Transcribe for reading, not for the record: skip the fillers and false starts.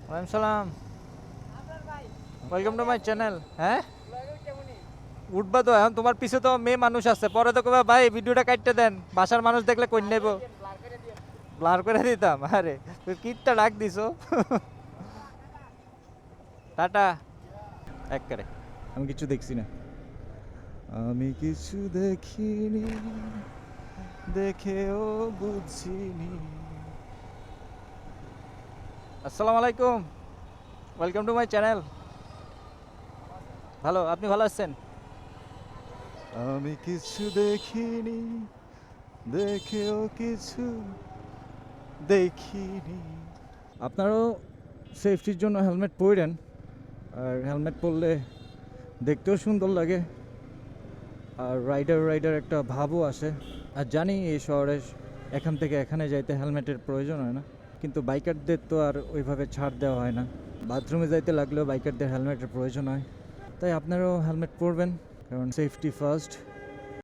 ওয়ালাইকুম সালাম। Welcome to my channel. হ্যাঁ, উঠবা তো এখন, তোমার পিছে তো মেয়ে মানুষ আছে, পরে তো কবে ভাই ভিডিওটা কাটতে দেন, বাসার মানুষ দেখলে কই নেব। ব্লার করে দিতাম, আরে তুই কিটটা ডাক দিছো। টাটা এক করে। আমি কিছু দেখছি না, আমি কিছু দেখিনি, দেখেও বুঝিনি। আসসালামু আলাইকুম, ওয়েলকাম টু মাই চ্যানেল। ভালো, আপনি ভালো আছেন? আমি কিছু দেখিনি, দেখেও কিছু দেখিনি। আপনারাও সেফটির জন্য হেলমেট পরেন, আর হেলমেট পরলে দেখতেও সুন্দর লাগে, আর রাইডার রাইডার একটা ভাবও আসে। আর জানি এই শহরে এখান থেকে এখানে যাইতে হেলমেটের প্রয়োজন হয় না, কিন্তু বাইকারদের তো আর ওইভাবে ছাড় দেওয়া হয় না। বাথরুমে যাইতে লাগলেও বাইকারদের হেলমেটের প্রয়োজন হয়। তাই আপনারাও হেলমেট পরবেন, কারণ সেফটি ফার্স্ট।